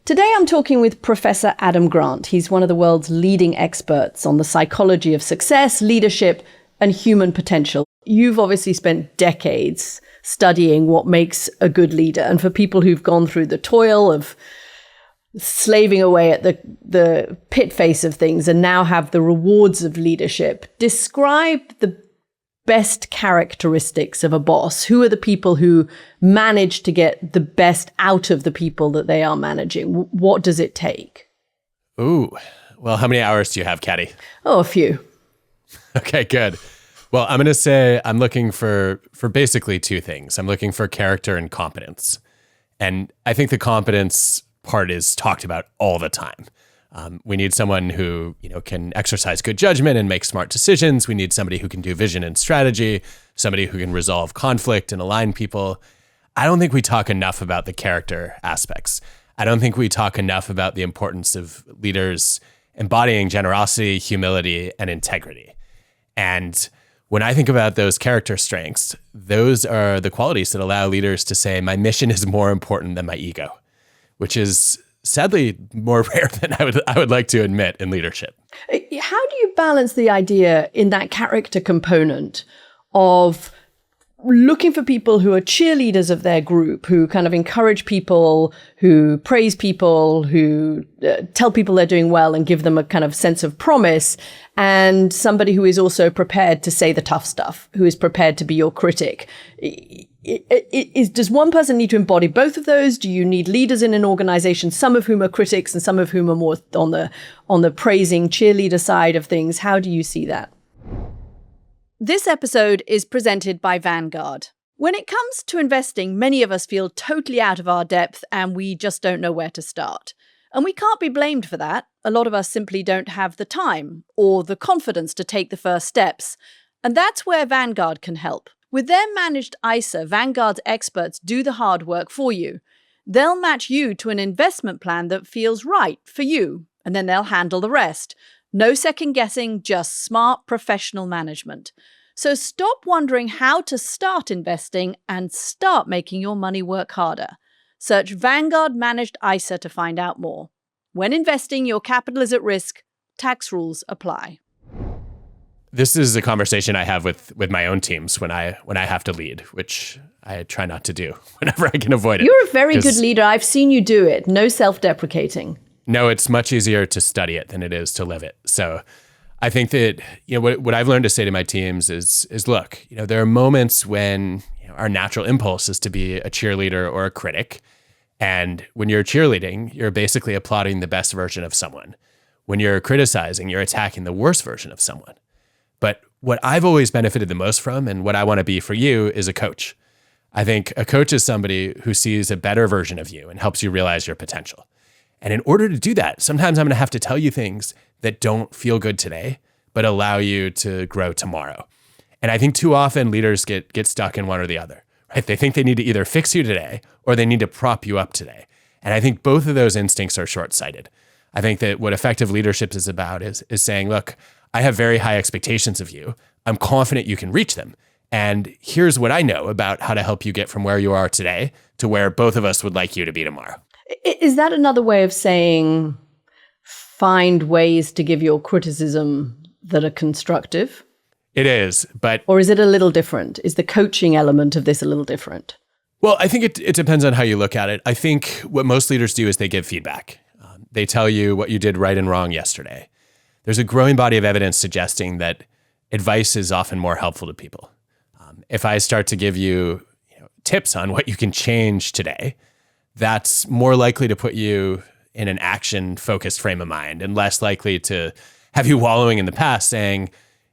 Today I'm talking with Professor Adam Grant. He's one of the world's leading experts on the psychology of success, leadership, and human potential. You've obviously spent decades studying what makes a good leader. And for people who've gone through the toil of slaving away at the pit face of things and now have the rewards of leadership, describe the best characteristics of a boss. Who are the people who manage to get the best out of the people that they are managing? What does it take? Ooh, well, how many hours do you have, Katty? Oh, a few. Okay, good. Well, I'm going to say I'm looking for basically two things. I'm looking for character and competence. And I think the competence part is talked about all the time. We need someone who, can exercise good judgment and make smart decisions. We need somebody who can do vision and strategy, somebody who can resolve conflict and align people. I don't think we talk enough about the character aspects. I don't think we talk enough about the importance of leaders embodying generosity, humility, and integrity. And when I think about those character strengths, those are the qualities that allow leaders to say, my mission is more important than my ego, which is sadly more rare than I would like to admit in leadership. How do you balance the idea in that character component of looking for people who are cheerleaders of their group, who kind of encourage people, who praise people, who tell people they're doing well and give them a kind of sense of promise, and somebody who is also prepared to say the tough stuff, who is prepared to be your critic? Does one person need to embody both of those? Do you need leaders in an organization, some of whom are critics and some of whom are more on the praising cheerleader side of things? How do you see that? This episode is presented by Vanguard. When it comes to investing, many of us feel totally out of our depth and we just don't know where to start. And we can't be blamed for that. A lot of us simply don't have the time or the confidence to take the first steps. And that's where Vanguard can help. With their managed ISA, Vanguard's experts do the hard work for you. They'll match you to an investment plan that feels right for you, and then they'll handle the rest. No second guessing, just smart professional management. So stop wondering how to start investing and start making your money work harder. Search Vanguard Managed ISA to find out more. When investing, your capital is at risk. Tax rules apply. This is a conversation I have with my own teams when I have to lead, which I try not to do whenever I can avoid it. You're a very good leader. I've seen you do it. No self-deprecating. No, it's much easier to study it than it is to live it. So I think that, what I've learned to say to my teams is look, there are moments when our natural impulse is to be a cheerleader or a critic. And when you're cheerleading, you're basically applauding the best version of someone. When you're criticizing, you're attacking the worst version of someone. But what I've always benefited the most from, and what I want to be for you, is a coach. I think a coach is somebody who sees a better version of you and helps you realize your potential. And in order to do that, sometimes I'm going to have to tell you things that don't feel good today, but allow you to grow tomorrow. And I think too often leaders get stuck in one or the other, right? They think they need to either fix you today or they need to prop you up today. And I think both of those instincts are short-sighted. I think that what effective leadership is about is saying, look, I have very high expectations of you. I'm confident you can reach them. And here's what I know about how to help you get from where you are today to where both of us would like you to be tomorrow. Is that another way of saying find ways to give your criticism that are constructive? It is, but... Or is it a little different? Is the coaching element of this a little different? Well, I think it depends on how you look at it. I think what most leaders do is they give feedback. They tell you what you did right and wrong yesterday. There's a growing body of evidence suggesting that advice is often more helpful to people. If I start to give you, tips on what you can change today, that's more likely to put you in an action-focused frame of mind and less likely to have you wallowing in the past saying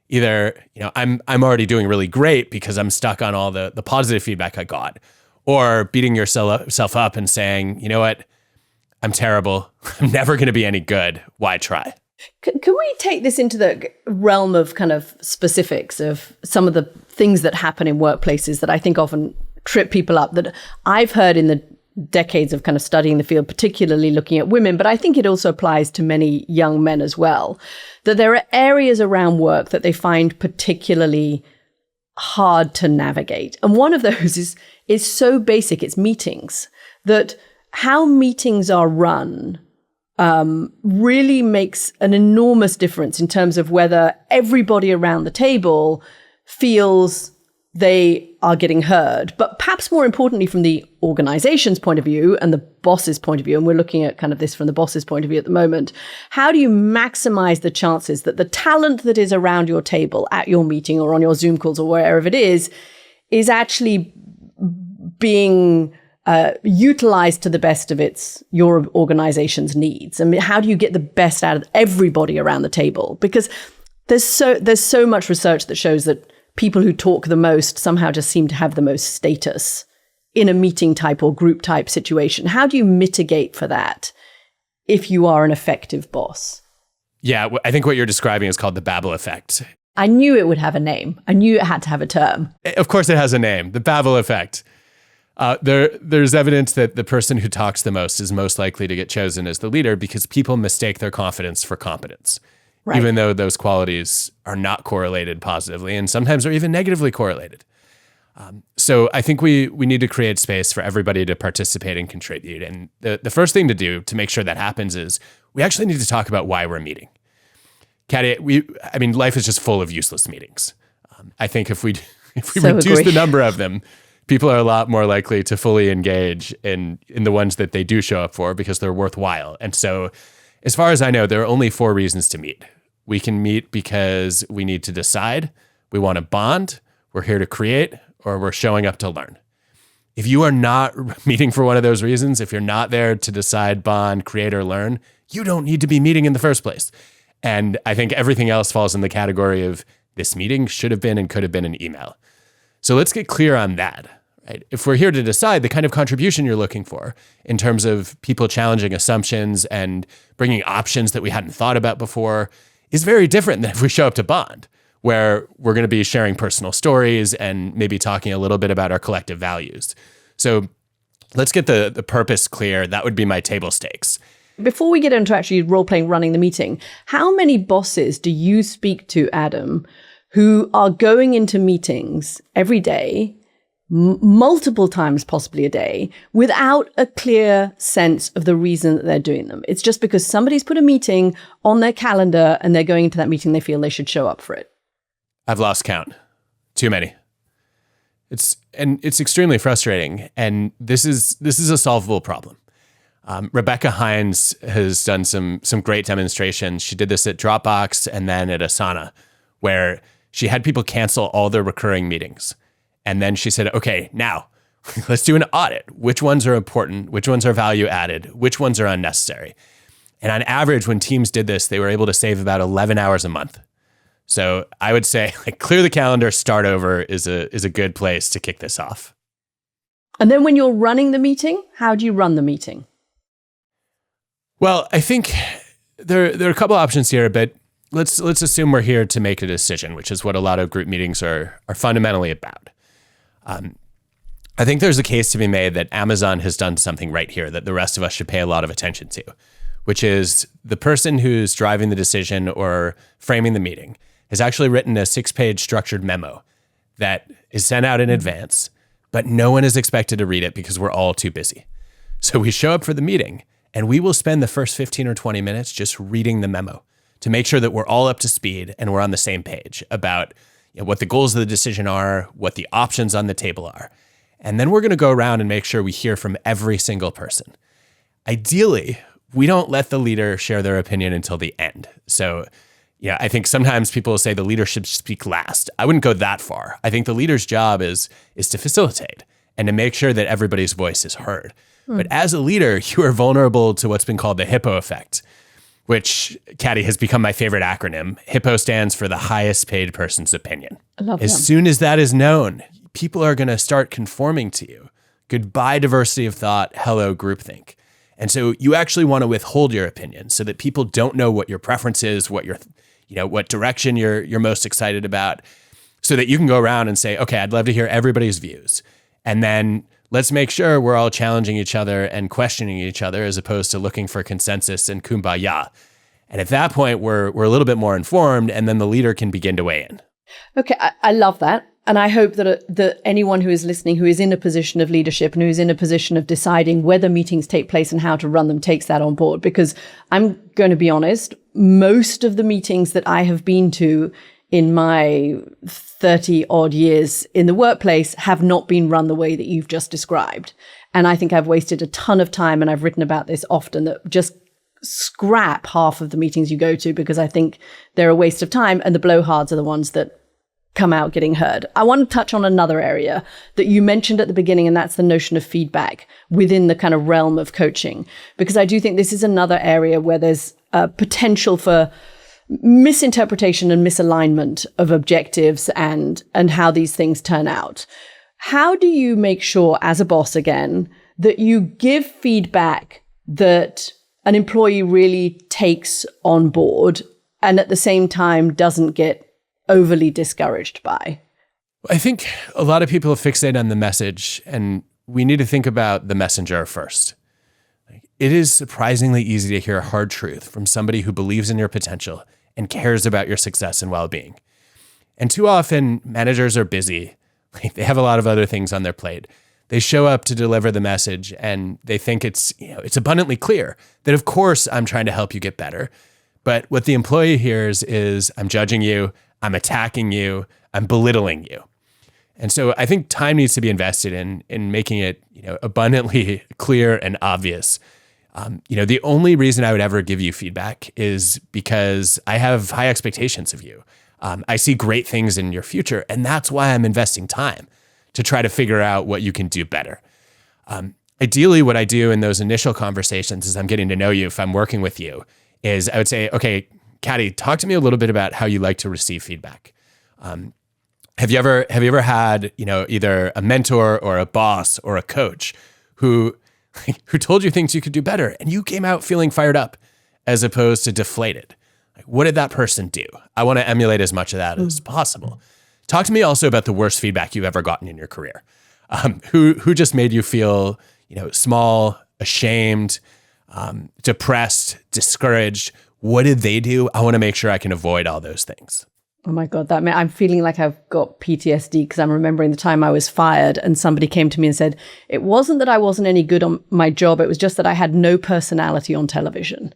either, I'm already doing really great because I'm stuck on all the positive feedback I got, or beating yourself up and saying, you know what, I'm terrible. I'm never going to be any good. Why try? Can we take this into the realm of kind of specifics of some of the things that happen in workplaces that I think often trip people up, that I've heard in the decades of kind of studying the field, particularly looking at women, but I think it also applies to many young men as well, that there are areas around work that they find particularly hard to navigate. And one of those is so basic, it's meetings, that how meetings are run really makes an enormous difference in terms of whether everybody around the table feels they are getting heard. But perhaps more importantly, from the organization's point of view and the boss's point of view, and we're looking at kind of this from the boss's point of view at the moment, how do you maximize the chances that the talent that is around your table at your meeting or on your Zoom calls or wherever it is actually being utilized to the best of your organization's needs? I mean, how do you get the best out of everybody around the table? Because there's so much research that shows that people who talk the most somehow just seem to have the most status in a meeting type or group type situation. How do you mitigate for that if you are an effective boss? Yeah, I think what you're describing is called the Babel effect. I knew it would have a name. I knew it had to have a term. Of course it has a name, the Babel effect. There's evidence that the person who talks the most is most likely to get chosen as the leader because people mistake their confidence for competence. Right. Even though those qualities are not correlated positively and sometimes are even negatively correlated. So I think we need to create space for everybody to participate and contribute. And the first thing to do to make sure that happens is we actually need to talk about why we're meeting. Katty, life is just full of useless meetings. I think if we reduce the number of them, people are a lot more likely to fully engage in the ones that they do show up for because they're worthwhile. And so as far as I know, there are only 4 reasons to meet. We can meet because we need to decide, we want to bond, we're here to create, or we're showing up to learn. If you are not meeting for one of those reasons, if you're not there to decide, bond, create, or learn, you don't need to be meeting in the first place. And I think everything else falls in the category of this meeting should have been and could have been an email. So let's get clear on that. Right? If we're here to decide the kind of contribution you're looking for in terms of people challenging assumptions and bringing options that we hadn't thought about before is very different than if we show up to bond, where we're going to be sharing personal stories and maybe talking a little bit about our collective values. So let's get the purpose clear. That would be my table stakes. Before we get into actually role-playing running the meeting, how many bosses do you speak to, Adam, who are going into meetings every day, multiple times possibly a day, without a clear sense of the reason that they're doing them? It's just because somebody's put a meeting on their calendar and they're going into that meeting, they feel they should show up for it. I've lost count. Too many. It's extremely frustrating, and this is a solvable problem. Rebecca Hines has done some great demonstrations. She did this at Dropbox and then at Asana, where she had people cancel all their recurring meetings. And then she said, okay, now let's do an audit. Which ones are important? Which ones are value added? Which ones are unnecessary? And on average, when teams did this, they were able to save about 11 hours a month. So I would say clear the calendar, start over is a good place to kick this off. And then when you're running the meeting, how do you run the meeting? Well, I think there are a couple options here, but let's assume we're here to make a decision, which is what a lot of group meetings are fundamentally about. I think there's a case to be made that Amazon has done something right here that the rest of us should pay a lot of attention to, which is the person who's driving the decision or framing the meeting has actually written a 6-page structured memo that is sent out in advance, but no one is expected to read it because we're all too busy. So we show up for the meeting and we will spend the first 15 or 20 minutes just reading the memo to make sure that we're all up to speed and we're on the same page about what the goals of the decision are, what the options on the table are. And then we're going to go around and make sure we hear from every single person. Ideally, we don't let the leader share their opinion until the end. So, I think sometimes people say the leader should speak last. I wouldn't go that far. I think the leader's job is to facilitate and to make sure that everybody's voice is heard. But as a leader, you are vulnerable to what's been called the HIPPO effect, which, Katty, has become my favorite acronym. HIPPO stands for the highest paid person's opinion. I love As soon as that is known, people are going to start conforming to you. Goodbye diversity of thought, hello groupthink. And so you actually want to withhold your opinion so that people don't know what your preference is, what direction you're most excited about, so that you can go around and say, okay, I'd love to hear everybody's views. And then let's make sure we're all challenging each other and questioning each other as opposed to looking for consensus and kumbaya. And at that point, we're a little bit more informed, and then the leader can begin to weigh in. Okay, I love that. and I hope that anyone who is listening, who is in a position of leadership and who is in a position of deciding whether meetings take place and how to run them, takes that on board. Because I'm going to be honest, most of the meetings that I have been to in my 30 odd years in the workplace have not been run the way that you've just described. And I think I've wasted a ton of time, and I've written about this often, that just scrap half of the meetings you go to, because I think they're a waste of time, and the blowhards are the ones that come out getting heard. I want to touch on another area that you mentioned at the beginning, and that's the notion of feedback within the kind of realm of coaching, because I do think this is another area where there's a potential for misinterpretation and misalignment of objectives and how these things turn out. How do you make sure, as a boss again, that you give feedback that an employee really takes on board and at the same time doesn't get overly discouraged by? I think a lot of people fixate on the message, and we need to think about the messenger first. It is surprisingly easy to hear a hard truth from somebody who believes in your potential and cares about your success and well-being. And too often, managers are busy. They have a lot of other things on their plate. They show up to deliver the message, and they think it's abundantly clear that, of course, I'm trying to help you get better. But what the employee hears is, I'm judging you, I'm attacking you, I'm belittling you. And so I think time needs to be invested in making it abundantly clear and obvious. The only reason I would ever give you feedback is because I have high expectations of you. I see great things in your future, and that's why I'm investing time to try to figure out what you can do better. Ideally, what I do in those initial conversations as I'm getting to know you, if I'm working with you, is I would say, okay, Katty, talk to me a little bit about how you like to receive feedback. Have you ever had, either a mentor or a boss or a coach who told you things you could do better and you came out feeling fired up as opposed to deflated? Like, what did that person do? I want to emulate as much of that as possible. Talk to me also about the worst feedback you've ever gotten in your career. Who just made you feel, small, ashamed, depressed, discouraged? What did they do? I want to make sure I can avoid all those things. Oh my God, I'm feeling like I've got PTSD, because I'm remembering the time I was fired and somebody came to me and said, it wasn't that I wasn't any good on my job. It was just that I had no personality on television.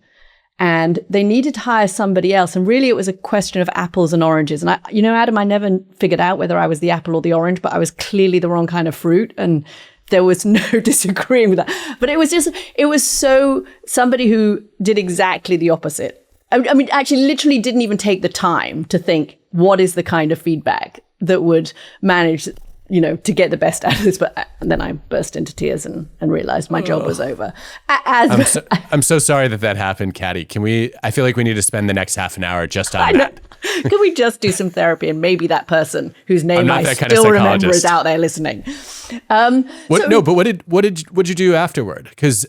And they needed to hire somebody else. And really, it was a question of apples and oranges. And Adam, I never figured out whether I was the apple or the orange, but I was clearly the wrong kind of fruit. And there was no disagreeing with that. But it was so somebody who did exactly the opposite. I mean, actually, literally didn't even take the time to think, what is the kind of feedback that would manage, to get the best out of this? But then I burst into tears and realized my job was over. I'm so sorry that happened, Katty. I feel like we need to spend the next half an hour just on that. Can we just do some therapy, and maybe that person whose name I still remember is out there listening? But what did you do afterward? Because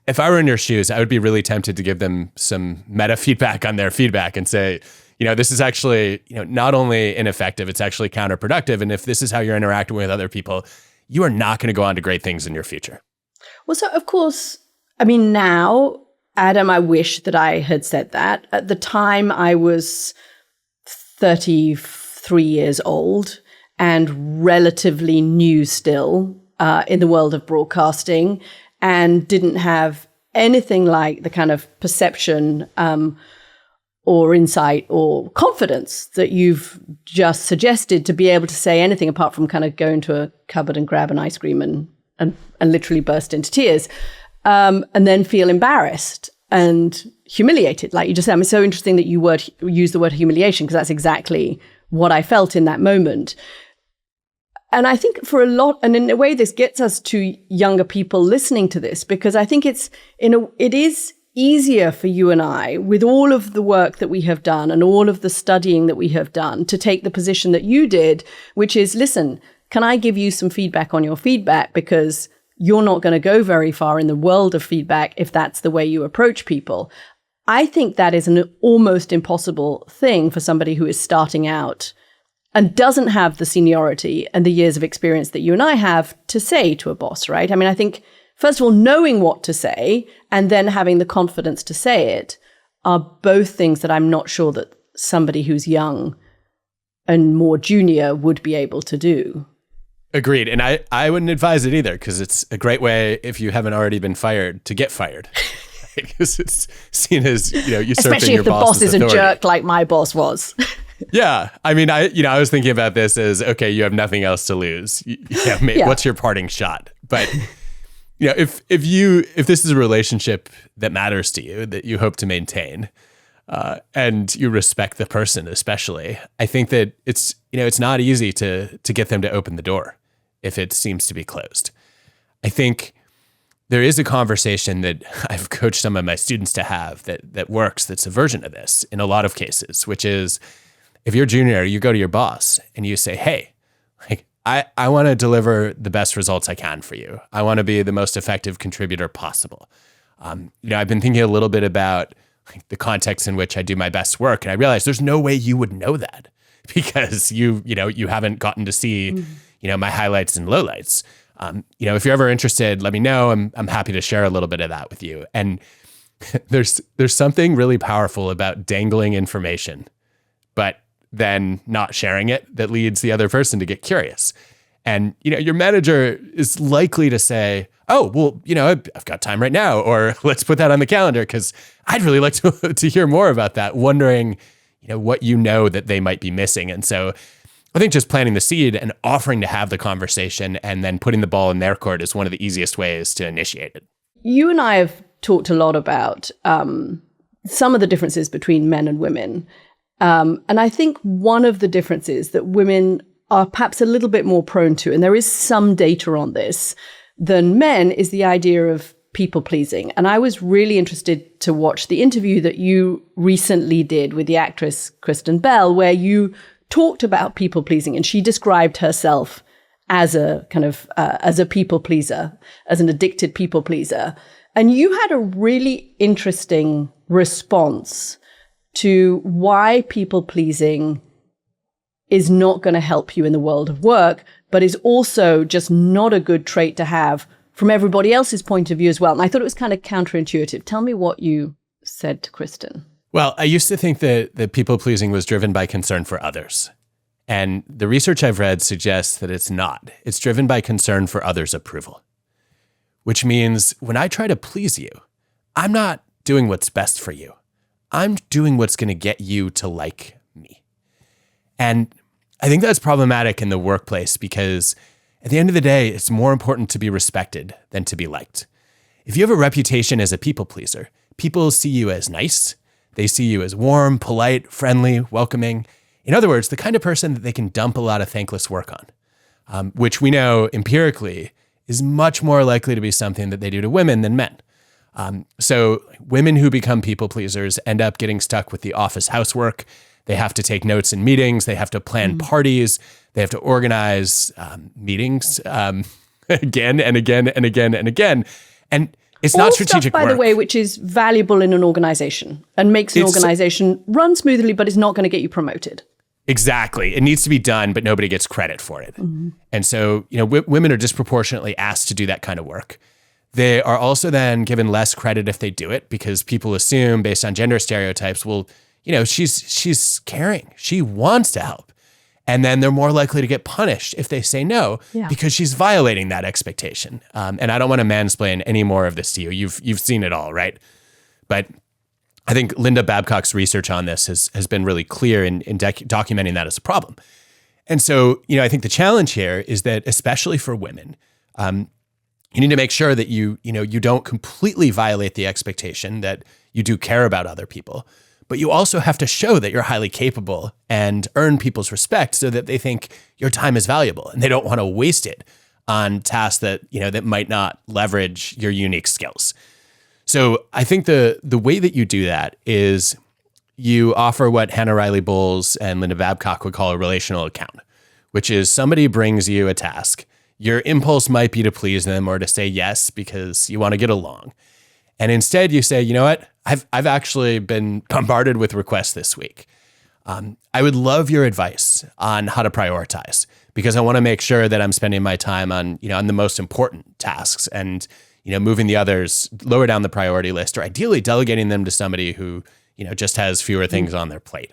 if I were in your shoes, I would be really tempted to give them some meta feedback on their feedback and say, this is actually, not only ineffective, it's actually counterproductive. And if this is how you're interacting with other people, you are not going to go on to great things in your future. Well, so of course, now, Adam, I wish that I had said that. At the time, I was 33 years old and relatively new still in the world of broadcasting, and didn't have anything like the kind of perception or insight or confidence that you've just suggested to be able to say anything apart from kind of go into a cupboard and grab an ice cream and literally burst into tears, and then feel embarrassed and humiliated, like you just said. It's so interesting that you use the word humiliation, because that's exactly what I felt in that moment. And I think for a lot, and in a way, this gets us to younger people listening to this, because I think it is easier for you and I, with all of the work that we have done and all of the studying that we have done, to take the position that you did, which is, listen, can I give you some feedback on your feedback? Because you're not going to go very far in the world of feedback if that's the way you approach people. I think that is an almost impossible thing for somebody who is starting out and doesn't have the seniority and the years of experience that you and I have to say to a boss, right? I think, first of all, knowing what to say and then having the confidence to say it are both things that I'm not sure that somebody who's young and more junior would be able to do. Agreed. And I wouldn't advise it either, because it's a great way, if you haven't already been fired, to get fired. Because it's seen as, usurping especially your if the boss is authority. a jerk like my boss was. Yeah. I mean, I was thinking about this as, okay, you have nothing else to lose. What's your parting shot? But if this is a relationship that matters to you, that you hope to maintain, and you respect the person, especially, I think that it's not easy to get them to open the door if it seems to be closed. I think there is a conversation that I've coached some of my students to have that works, that's a version of this in a lot of cases, which is, if you're junior, you go to your boss and you say, hey, I want to deliver the best results I can for you. I want to be the most effective contributor possible. I've been thinking a little bit about the context in which I do my best work, and I realized there's no way you would know that because you haven't gotten to see my highlights and lowlights. If you're ever interested, let me know. I'm happy to share a little bit of that with you. And there's something really powerful about dangling information, but then not sharing it, that leads the other person to get curious. And, your manager is likely to say, oh, well, I've got time right now, or let's put that on the calendar because I'd really like to hear more about that, wondering, what that they might be missing. And so I think just planting the seed and offering to have the conversation and then putting the ball in their court is one of the easiest ways to initiate it. You and I have talked a lot about some of the differences between men and women. And I think one of the differences that women are perhaps a little bit more prone to, and there is some data on this, than men, is the idea of people pleasing. And I was really interested to watch the interview that you recently did with the actress Kristen Bell, where you talked about people pleasing, and she described herself as a kind of as a people pleaser, as an addicted people pleaser. And you had a really interesting response to why people pleasing is not going to help you in the world of work, but is also just not a good trait to have from everybody else's point of view as well. And I thought it was kind of counterintuitive. Tell me what you said to Kristen. Well, I used to think that people pleasing was driven by concern for others. And the research I've read suggests that it's not. It's driven by concern for others' approval, which means when I try to please you, I'm not doing what's best for you. I'm doing what's going to get you to like me. And I think that's problematic in the workplace because at the end of the day, it's more important to be respected than to be liked. If you have a reputation as a people pleaser, people see you as nice. They see you as warm, polite, friendly, welcoming. In other words, the kind of person that they can dump a lot of thankless work on, which we know empirically is much more likely to be something that they do to women than men. So women who become people pleasers end up getting stuck with the office housework. They have to take notes in meetings. They have to plan parties. They have to organize meetings again and again and again and again. And it's all not strategic stuff, by work. the way, which is valuable in an organization and makes an organization run smoothly, but is not going to get you promoted. Exactly. It needs to be done, but nobody gets credit for it. And so, women are disproportionately asked to do that kind of work. They are also then given less credit if they do it because people assume, based on gender stereotypes, well, she's caring. She wants to help. And then they're more likely to get punished if they say no because she's violating that expectation. And I don't want to mansplain any more of this to you. You've seen it all, right? But I think Linda Babcock's research on this has been really clear in documenting that as a problem. And so, I think the challenge here is that, especially for women, you need to make sure that you don't completely violate the expectation that you do care about other people, but you also have to show that you're highly capable and earn people's respect so that they think your time is valuable and they don't want to waste it on tasks that might not leverage your unique skills. So I think the way that you do that is you offer what Hannah Riley Bowles and Linda Babcock would call a relational account, which is somebody brings you a task. Your impulse might be to please them or to say yes because you want to get along. And instead you say, you know what? I've actually been bombarded with requests this week. I would love your advice on how to prioritize because I want to make sure that I'm spending my time on the most important tasks and, moving the others lower down the priority list, or ideally delegating them to somebody who, just has fewer things on their plate.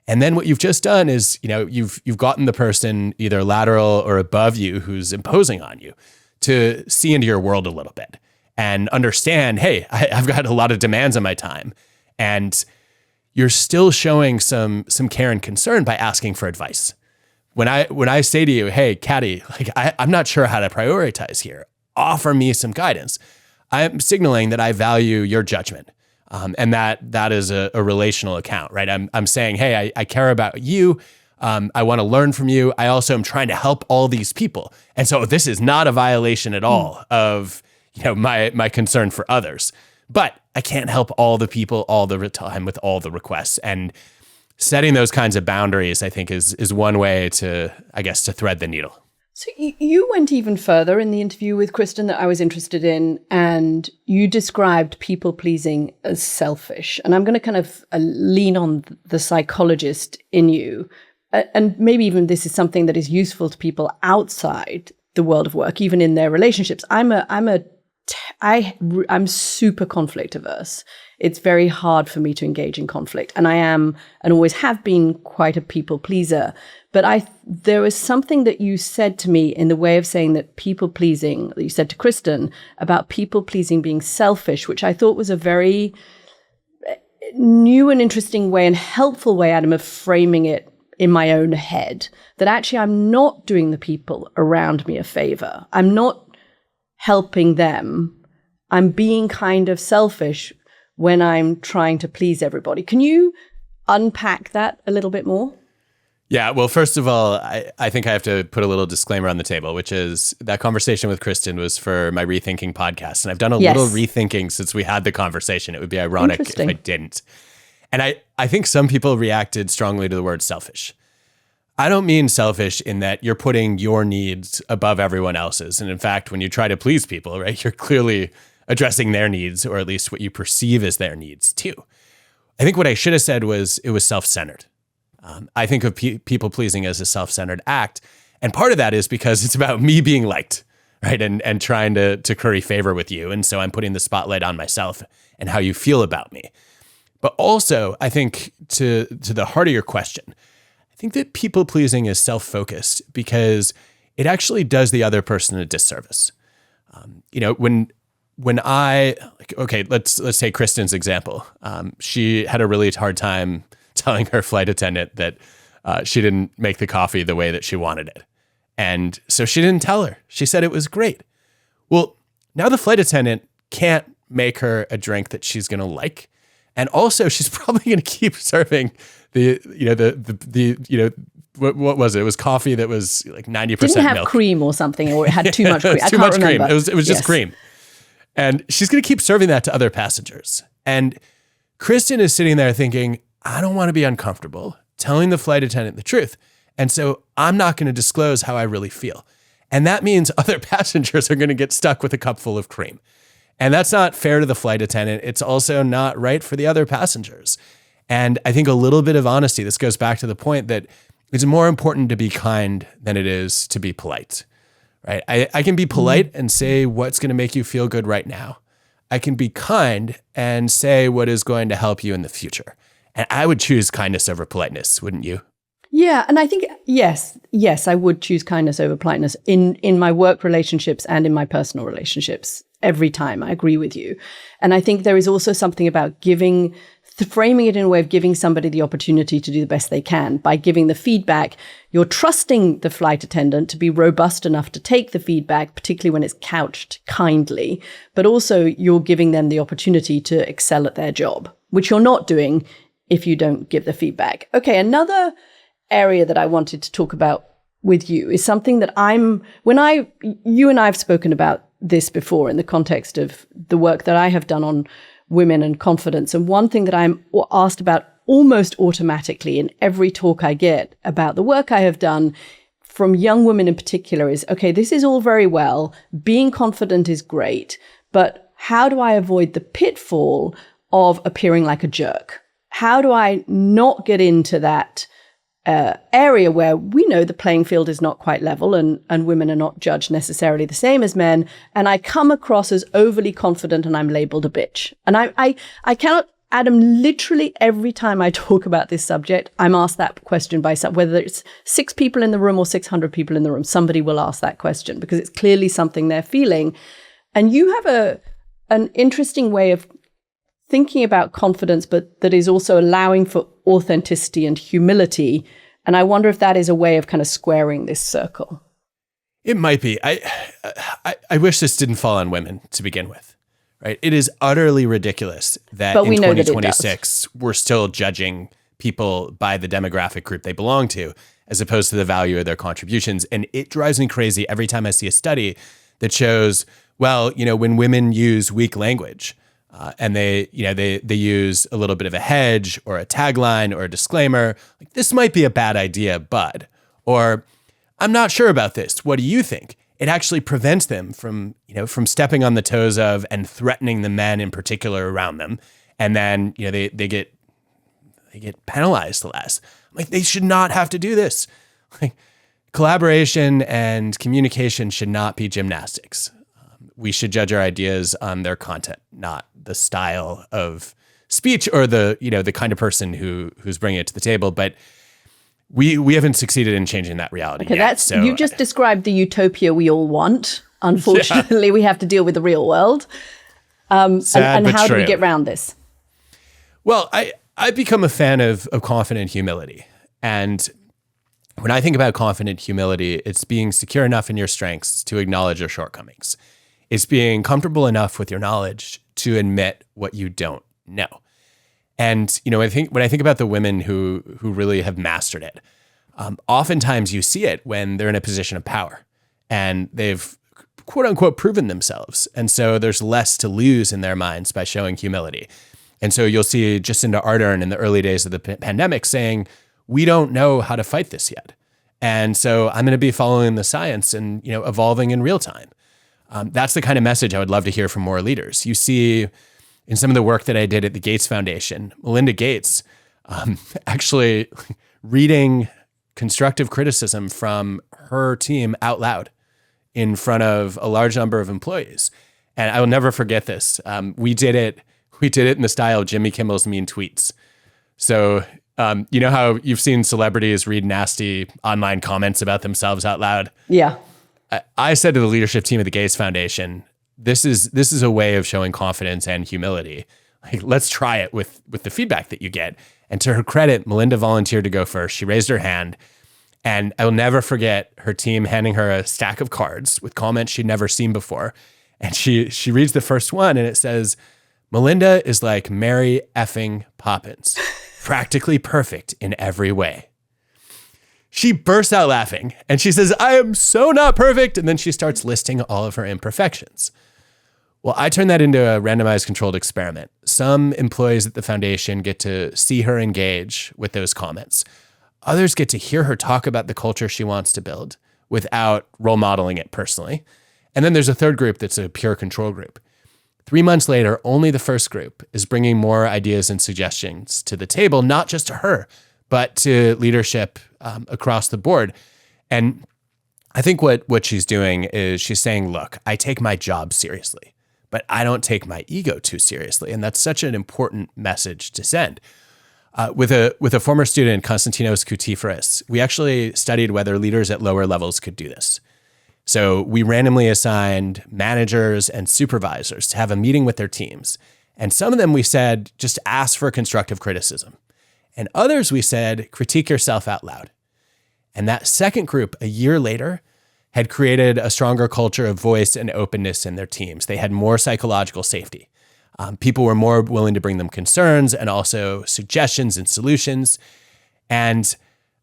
And then what you've just done is, you've gotten the person either lateral or above you who's imposing on you to see into your world a little bit and understand, hey, I've got a lot of demands on my time. And you're still showing some care and concern by asking for advice. When I say to you, hey, Katty, I'm not sure how to prioritize here, offer me some guidance, I'm signaling that I value your judgment. And that is a relational account, right? I'm saying, hey, I care about you. I want to learn from you. I also am trying to help all these people. And so this is not a violation at all of, my concern for others. But I can't help all the people all the time with all the requests. And setting those kinds of boundaries, I think, is one way to thread the needle. So you went even further in the interview with Kristen that I was interested in, and you described people-pleasing as selfish. And I'm going to kind of lean on the psychologist in you. And maybe even this is something that is useful to people outside the world of work, even in their relationships. I'm super conflict averse. It's very hard for me to engage in conflict. And I am, and always have been, quite a people pleaser. But there was something that you said to me in the way of saying that people pleasing, that you said to Kristen, about people pleasing being selfish, which I thought was a very new and interesting way and helpful way, Adam, of framing it in my own head. That actually I'm not doing the people around me a favor. I'm not helping them. I'm being kind of selfish when I'm trying to please everybody. Can you unpack that a little bit more? Yeah, well, first of all, I think I have to put a little disclaimer on the table, which is that conversation with Kristen was for my Rethinking podcast. And I've done a little rethinking since we had the conversation. It would be ironic if I didn't. And I think some people reacted strongly to the word selfish. I don't mean selfish in that you're putting your needs above everyone else's. And in fact, when you try to please people, right, you're clearly addressing their needs, or at least what you perceive as their needs too. I think what I should have said was it was self-centered. I think of people pleasing as a self-centered act. And part of that is because it's about me being liked, right? And trying to curry favor with you. And so I'm putting the spotlight on myself and how you feel about me. But also, I think to the heart of your question, I think that people pleasing is self-focused because it actually does the other person a disservice. When let's take Kristen's example. She had a really hard time telling her flight attendant that she didn't make the coffee the way that she wanted it. And so she didn't tell her. She said it was great. Well, now the flight attendant can't make her a drink that she's going to like. And also she's probably going to keep serving what was it? It was coffee that was like 90% Didn't have milk. Cream or something, or it had too much cream. I too can't much remember. cream. It was just cream. And she's going to keep serving that to other passengers. And Kristen is sitting there thinking, I don't want to be uncomfortable telling the flight attendant the truth. And so I'm not going to disclose how I really feel. And that means other passengers are going to get stuck with a cup full of cream. And that's not fair to the flight attendant. It's also not right for the other passengers. And I think a little bit of honesty, this goes back to the point that it's more important to be kind than it is to be polite, right? I can be polite and say what's going to make you feel good right now. I can be kind and say what is going to help you in the future. And I would choose kindness over politeness, wouldn't you? Yeah, and I think, yes, I would choose kindness over politeness in my work relationships and in my personal relationships every time. I agree with you. And I think there is also something about framing it in a way of giving somebody the opportunity to do the best they can. By giving the feedback, you're trusting the flight attendant to be robust enough to take the feedback, particularly when it's couched kindly, but also you're giving them the opportunity to excel at their job, which you're not doing if you don't give the feedback. Okay, another area that I wanted to talk about with you is something that you and I have spoken about this before in the context of the work that I have done on women and confidence. And one thing that I'm asked about almost automatically in every talk I get about the work I have done from young women in particular is, okay, this is all very well. Being confident is great, but how do I avoid the pitfall of appearing like a jerk? How do I not get into that area where we know the playing field is not quite level and women are not judged necessarily the same as men, and I come across as overly confident and I'm labeled a bitch? And I cannot Adam, literally every time I talk about this subject, I'm asked that question by some, whether it's 6 people in the room or 600 people in the room, somebody will ask that question because it's clearly something they're feeling. And you have an interesting way of thinking about confidence, but that is also allowing for authenticity and humility. And I wonder if that is a way of kind of squaring this circle. It might be. I wish this didn't fall on women to begin with, right? It is utterly ridiculous that in 2026, we're still judging people by the demographic group they belong to, as opposed to the value of their contributions. And it drives me crazy every time I see a study that shows, well, when women use weak language, and they use a little bit of a hedge or a tagline or a disclaimer, like, this might be a bad idea, bud, or I'm not sure about this. What do you think? It actually prevents them from stepping on the toes of and threatening the men in particular around them. And then, they get penalized less. Like, they should not have to do this. Like, collaboration and communication should not be gymnastics. We should judge our ideas on their content, not the style of speech or the kind of person who's bringing it to the table. But we haven't succeeded in changing that reality yet. You just described the utopia we all want. Unfortunately, we have to deal with the real world. Sad, and but how true. do we get around this? Well, I've become a fan of confident humility. And when I think about confident humility, it's being secure enough in your strengths to acknowledge your shortcomings. It's being comfortable enough with your knowledge to admit what you don't know. And, when I think about the women who really have mastered it, oftentimes you see it when they're in a position of power and they've quote unquote proven themselves. And so there's less to lose in their minds by showing humility. And so you'll see Jacinda Ardern in the early days of the pandemic saying, we don't know how to fight this yet. And so I'm going to be following the science and, evolving in real time. That's the kind of message I would love to hear from more leaders. You see in some of the work that I did at the Gates Foundation, Melinda Gates actually reading constructive criticism from her team out loud in front of a large number of employees. And I will never forget this. We did it in the style of Jimmy Kimmel's Mean Tweets. So, you know how you've seen celebrities read nasty online comments about themselves out loud? Yeah. I said to the leadership team of the Gates Foundation, this is a way of showing confidence and humility. Like, let's try it with the feedback that you get. And to her credit, Melinda volunteered to go first. She raised her hand. And I will never forget her team handing her a stack of cards with comments she'd never seen before. And she reads the first one and it says, Melinda is like Mary effing Poppins, practically perfect in every way. She bursts out laughing and she says, I am so not perfect. And then she starts listing all of her imperfections. Well, I turned that into a randomized controlled experiment. Some employees at the foundation get to see her engage with those comments. Others get to hear her talk about the culture she wants to build without role modeling it personally. And then there's a third group that's a pure control group. 3 months later, only the first group is bringing more ideas and suggestions to the table, not just to her, but to leadership across the board. And I think what she's doing is she's saying, look, I take my job seriously, but I don't take my ego too seriously. And that's such an important message to send. With a former student, Konstantinos Koutiferis, we actually studied whether leaders at lower levels could do this. So we randomly assigned managers and supervisors to have a meeting with their teams. And some of them we said, just ask for constructive criticism. And others we said, critique yourself out loud. And that second group, a year later, had created a stronger culture of voice and openness in their teams. They had more psychological safety. People were more willing to bring them concerns and also suggestions and solutions. And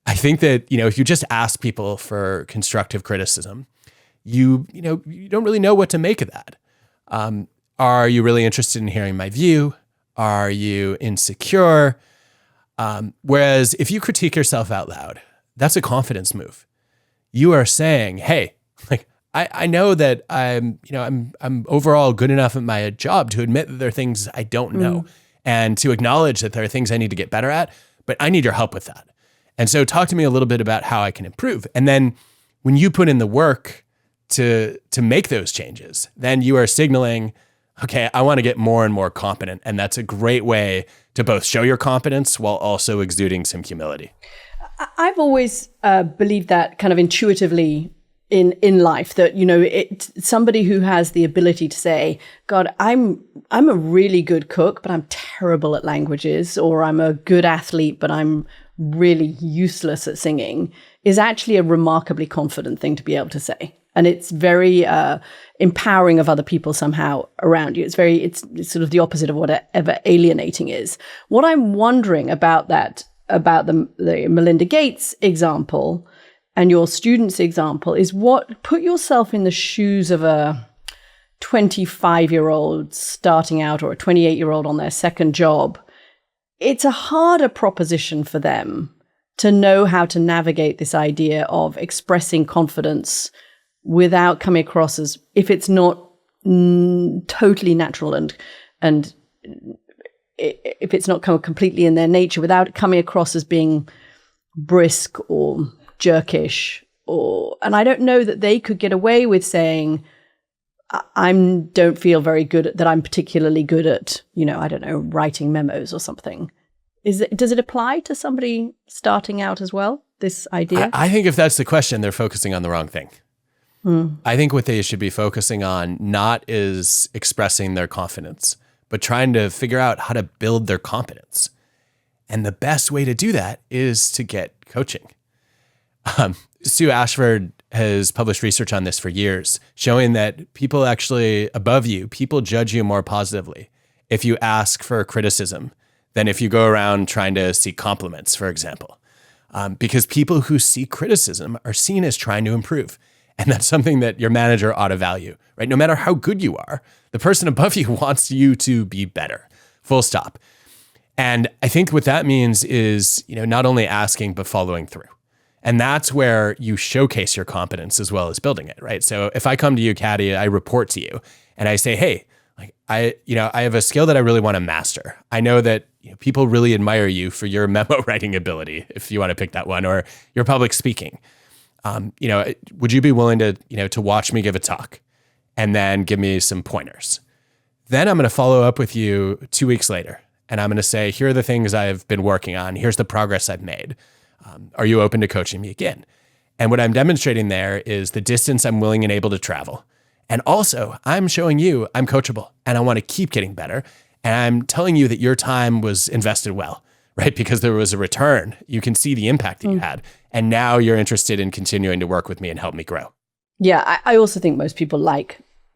I think that, if you just ask people for constructive criticism, you don't really know what to make of that. Are you really interested in hearing my view? Are you insecure? Whereas if you critique yourself out loud, that's a confidence move. You are saying, hey, I know that I'm overall good enough at my job to admit that there are things I don't know and to acknowledge that there are things I need to get better at, but I need your help with that. And so talk to me a little bit about how I can improve. And then when you put in the work to make those changes, then you are signaling, okay, I want to get more and more competent. And that's a great way to both show your competence while also exuding some humility. I've always believed that kind of intuitively in life, that, you know, somebody who has the ability to say, God, I'm a really good cook, but I'm terrible at languages, or I'm a good athlete, but I'm really useless at singing, is actually a remarkably confident thing to be able to say. And it's very empowering of other people somehow around you. It's sort of the opposite of whatever alienating is. What I'm wondering about the Melinda Gates example and your student's example is put yourself in the shoes of a 25-year-old starting out, or a 28-year-old on their second job. It's a harder proposition for them to know how to navigate this idea of expressing confidence without coming across as, if it's not totally natural and if it's not completely in their nature, without coming across as being brisk or jerkish, and I don't know that they could get away with saying, I don't feel very good that I'm particularly good at, you know, I don't know, writing memos or something. Does it apply to somebody starting out as well, this idea? I think if that's the question, they're focusing on the wrong thing. I think what they should be focusing on not is expressing their confidence, but trying to figure out how to build their competence. And the best way to do that is to get coaching. Sue Ashford has published research on this for years, showing that people actually above you, people judge you more positively if you ask for criticism than if you go around trying to seek compliments, for example. Because people who seek criticism are seen as trying to improve. And that's something that your manager ought to value, right? No matter how good you are, the person above you wants you to be better, full stop. And I think what that means is, you know, not only asking, but following through. And that's where you showcase your competence as well as building it, right? So if I come to you, Katty, I report to you and I say, hey, like I have a skill that I really want to master. I know that people really admire you for your memo writing ability, if you want to pick that one, or your public speaking. Would you be willing to watch me give a talk and then give me some pointers? Then I'm going to follow up with you 2 weeks later. And I'm going to say, here are the things I've been working on. Here's the progress I've made. Are you open to coaching me again? And what I'm demonstrating there is the distance I'm willing and able to travel. And also, I'm showing you I'm coachable and I want to keep getting better. And I'm telling you that your time was invested well, right? Because there was a return. You can see the impact that you had. And now you're interested in continuing to work with me and help me grow. Yeah, I also think most people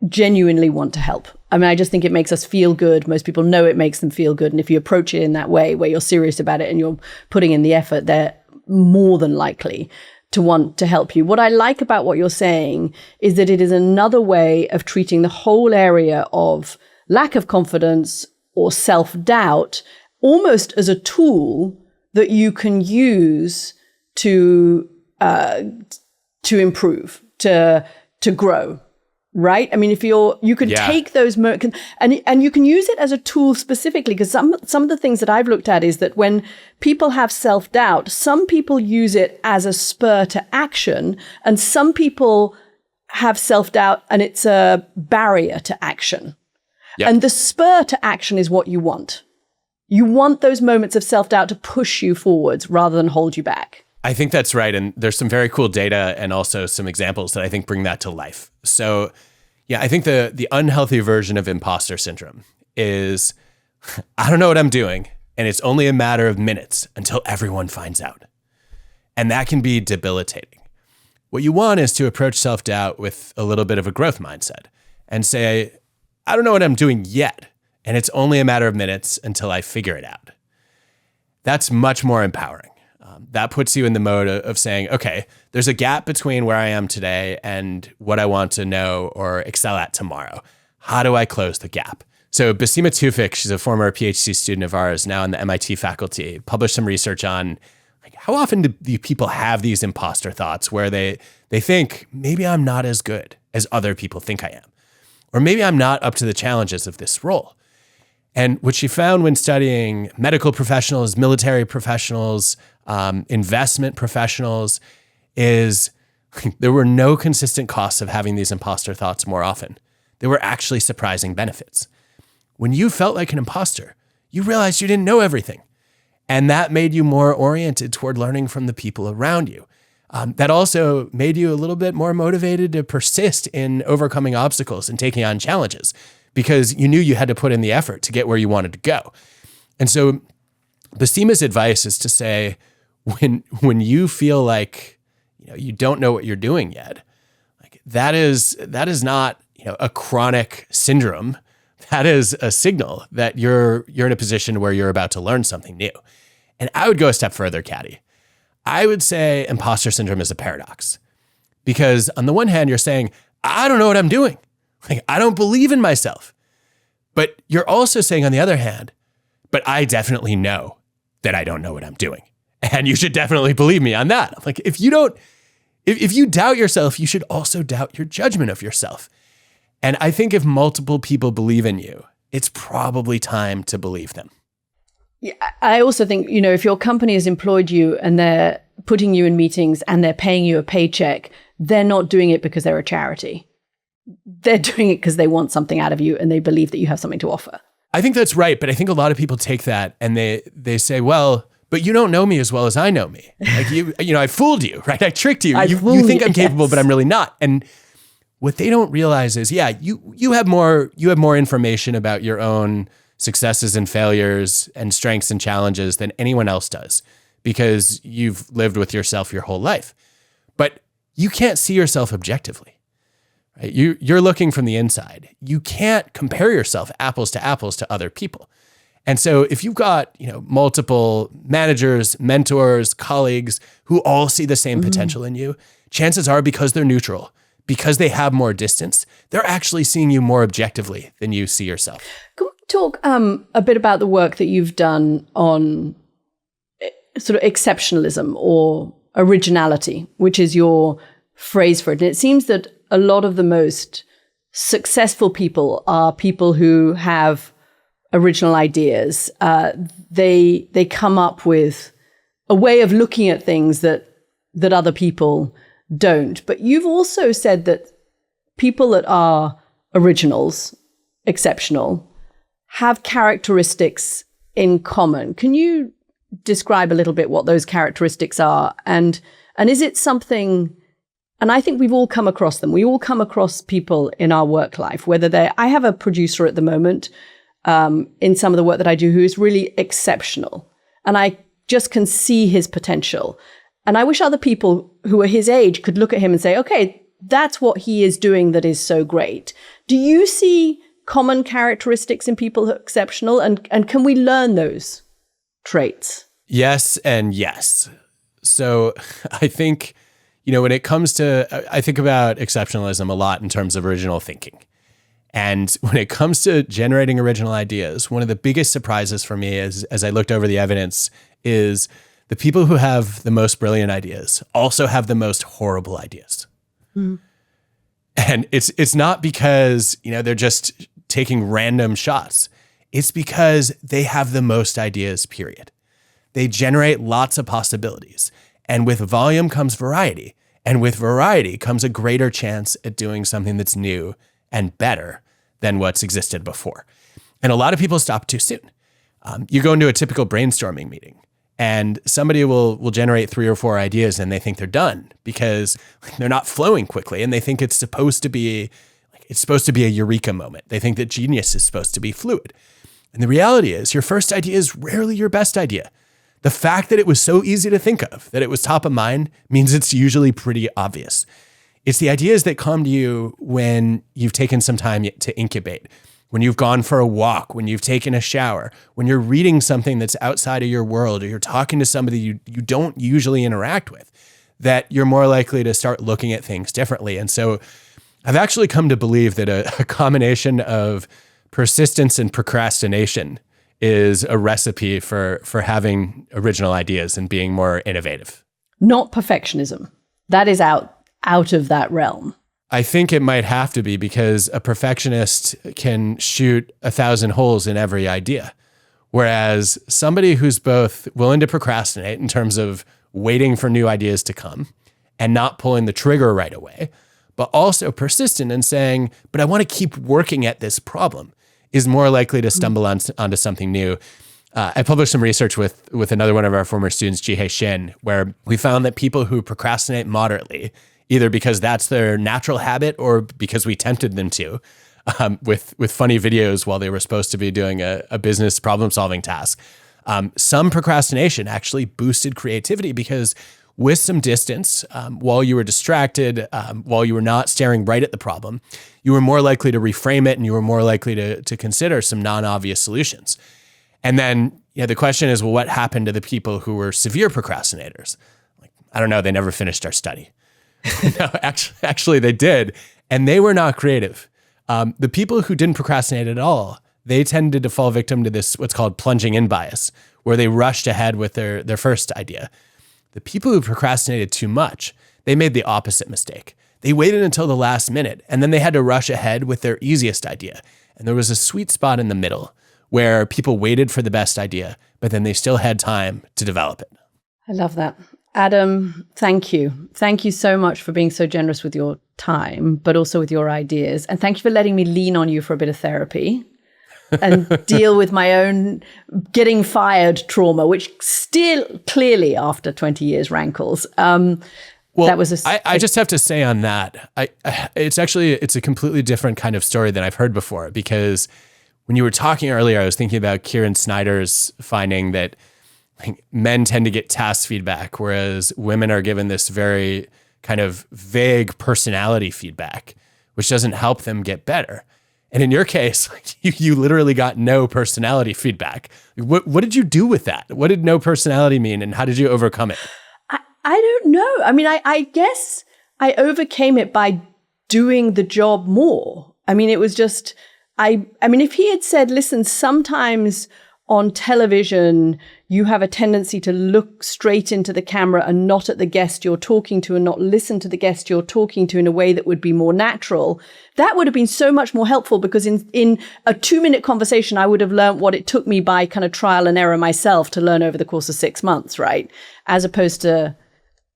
genuinely want to help. I mean, I just think it makes us feel good. Most people know it makes them feel good. And if you approach it in that way, where you're serious about it and you're putting in the effort, they're more than likely to want to help you. What I like about what you're saying is that it is another way of treating the whole area of lack of confidence or self-doubt almost as a tool that you can use to improve, to grow. Right? I mean, if you can take those and you can use it as a tool specifically, because some of the things that I've looked at is that when people have self-doubt, some people use it as a spur to action, and some people have self-doubt and it's a barrier to action. Yep. And the spur to action is what you want. You want those moments of self-doubt to push you forwards rather than hold you back. I think that's right. And there's some very cool data and also some examples that I think bring that to life. So yeah, I think the unhealthy version of imposter syndrome is, I don't know what I'm doing, and it's only a matter of minutes until everyone finds out. And that can be debilitating. What you want is to approach self-doubt with a little bit of a growth mindset and say, I don't know what I'm doing yet, and it's only a matter of minutes until I figure it out. That's much more empowering. That puts you in the mode of saying, okay, there's a gap between where I am today and what I want to know or excel at tomorrow. How do I close the gap? So Basima Tufik, she's a former PhD student of ours, now in the MIT faculty, published some research on how often do people have these imposter thoughts where they think, maybe I'm not as good as other people think I am, or maybe I'm not up to the challenges of this role. And what she found when studying medical professionals, military professionals, investment professionals is there were no consistent costs of having these imposter thoughts more often. There were actually surprising benefits. when you felt like an imposter, you realized you didn't know everything. And that made you more oriented toward learning from the people around you. That also made you a little bit more motivated to persist in overcoming obstacles and taking on challenges because you knew you had to put in the effort to get where you wanted to go. And so Basima's advice is to say, when you feel like you don't know what you're doing yet, like that is not a chronic syndrome. That is a signal that you're in a position where you're about to learn something new. And I would go a step further, Katty. I would say imposter syndrome is a paradox because on the one hand, you're saying, I don't know what I'm doing. Like, I don't believe in myself. But you're also saying on the other hand, but I definitely know that I don't know what I'm doing. And you should definitely believe me on that. Like, if you doubt yourself, you should also doubt your judgment of yourself. And I think if multiple people believe in you, it's probably time to believe them. Yeah, I also think, if your company has employed you and they're putting you in meetings and they're paying you a paycheck, they're not doing it because they're a charity. They're doing it because they want something out of you and they believe that you have something to offer. I think that's right. But I think a lot of people take that and they say, well, but you don't know me as well as I know me. Like I fooled you, right? I tricked you. You think I'm capable, but I'm really not. And what they don't realize is, you have more information about your own successes and failures and strengths and challenges than anyone else does because you've lived with yourself your whole life. But you can't see yourself objectively, right? You're looking from the inside. You can't compare yourself apples to other people. And so if you've got, multiple managers, mentors, colleagues who all see the same potential in you, chances are because they're neutral, because they have more distance, they're actually seeing you more objectively than you see yourself. Can we talk a bit about the work that you've done on sort of exceptionalism or originality, which is your phrase for it? And it seems that a lot of the most successful people are people who have original ideas. They come up with a way of looking at things that other people don't. But you've also said that people that are originals, exceptional, have characteristics in common. Can you describe a little bit what those characteristics are? And is it something, and I think we've all come across them. We all come across people in our work life, whether I have a producer at the moment in some of the work that I do who is really exceptional. And I just can see his potential. And I wish other people who are his age could look at him and say, okay, that's what he is doing that is so great. Do you see common characteristics in people who are exceptional? And can we learn those traits? Yes and yes. So I think, when it comes to, I think about exceptionalism a lot in terms of original thinking. And when it comes to generating original ideas, one of the biggest surprises for me as I looked over the evidence is the people who have the most brilliant ideas also have the most horrible ideas. Mm. And it's not because, they're just taking random shots. It's because they have the most ideas, period. They generate lots of possibilities. And with volume comes variety. And with variety comes a greater chance at doing something that's new and better than what's existed before. And a lot of people stop too soon. You go into a typical brainstorming meeting and somebody will generate 3 or 4 ideas and they think they're done because they're not flowing quickly. And they think it's supposed to be a eureka moment. They think that genius is supposed to be fluid. And the reality is your first idea is rarely your best idea. The fact that it was so easy to think of, that it was top of mind, means it's usually pretty obvious. It's the ideas that come to you when you've taken some time to incubate, when you've gone for a walk, when you've taken a shower, when you're reading something that's outside of your world, or you're talking to somebody you don't usually interact with, that you're more likely to start looking at things differently. And so I've actually come to believe that a combination of persistence and procrastination is a recipe for having original ideas and being more innovative. Not perfectionism. That is out of that realm. I think it might have to be because a perfectionist can shoot 1,000 holes in every idea. Whereas somebody who's both willing to procrastinate in terms of waiting for new ideas to come and not pulling the trigger right away, but also persistent in saying, but I want to keep working at this problem, is more likely to stumble onto something new. I published some research with another one of our former students, Jihei Shin, where we found that people who procrastinate moderately, either because that's their natural habit or because we tempted them to, with funny videos while they were supposed to be doing a business problem-solving task. Some procrastination actually boosted creativity because with some distance, while you were distracted, while you were not staring right at the problem, you were more likely to reframe it and you were more likely to consider some non-obvious solutions. And then the question is, well, what happened to the people who were severe procrastinators? Like, I don't know, they never finished our study. No, actually they did, and they were not creative. The people who didn't procrastinate at all, they tended to fall victim to this, what's called plunging in bias, where they rushed ahead with their first idea. The people who procrastinated too much, they made the opposite mistake. They waited until the last minute, and then they had to rush ahead with their easiest idea. And there was a sweet spot in the middle where people waited for the best idea, but then they still had time to develop it. I love that. Adam, thank you. Thank you so much for being so generous with your time, but also with your ideas. And thank you for letting me lean on you for a bit of therapy and deal with my own getting fired trauma, which still clearly after 20 years rankles. Well, that was I just have to say on that, it's a completely different kind of story than I've heard before, because when you were talking earlier, I was thinking about Kieron Snyder's finding that men tend to get task feedback, whereas women are given this very kind of vague personality feedback, which doesn't help them get better. And in your case, you literally got no personality feedback. What did you do with that? What did no personality mean, and how did you overcome it? I don't know. I mean, I guess I overcame it by doing the job more. I mean, it was just... I mean, if he had said, listen, sometimes on television, you have a tendency to look straight into the camera and not at the guest you're talking to, and not listen to the guest you're talking to in a way that would be more natural, that would have been so much more helpful, because in a 2-minute conversation, I would have learned what it took me by kind of trial and error myself to learn over the course of 6 months, right? As opposed to,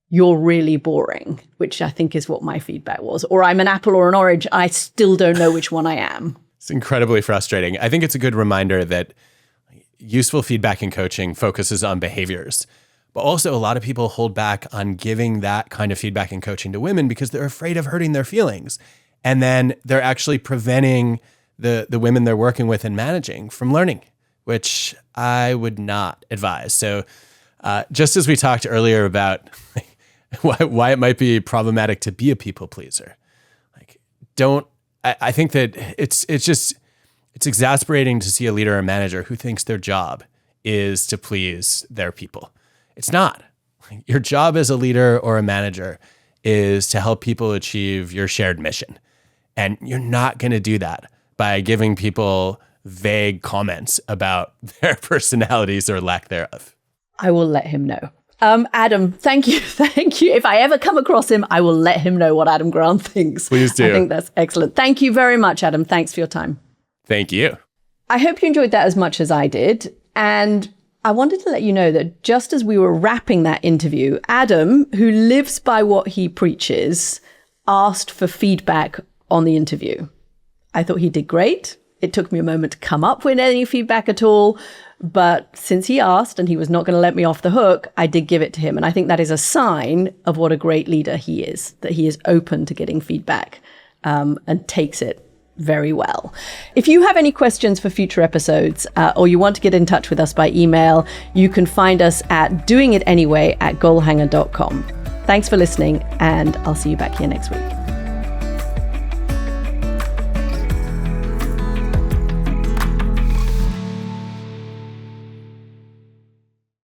you're really boring, which I think is what my feedback was. Or I'm an apple or an orange. I still don't know which one I am. It's incredibly frustrating. I think it's a good reminder that useful feedback in coaching focuses on behaviors, but also a lot of people hold back on giving that kind of feedback in coaching to women because they're afraid of hurting their feelings. And then they're actually preventing the women they're working with and managing from learning, which I would not advise. So just as we talked earlier about why it might be problematic to be a people pleaser, I think that it's exasperating to see a leader or manager who thinks their job is to please their people. It's not. Your job as a leader or a manager is to help people achieve your shared mission. And you're not going to do that by giving people vague comments about their personalities or lack thereof. I will let him know. Adam, thank you. Thank you. If I ever come across him, I will let him know what Adam Grant thinks. Please do. I think that's excellent. Thank you very much, Adam. Thanks for your time. Thank you. I hope you enjoyed that as much as I did. And I wanted to let you know that just as we were wrapping that interview, Adam, who lives by what he preaches, asked for feedback on the interview. I thought he did great. It took me a moment to come up with any feedback at all. But since he asked and he was not going to let me off the hook, I did give it to him. And I think that is a sign of what a great leader he is, that he is open to getting feedback and takes it very well. If you have any questions for future episodes or you want to get in touch with us by email, you can find us at doingitanyway@goalhanger.com. Thanks for listening, and I'll see you back here next week.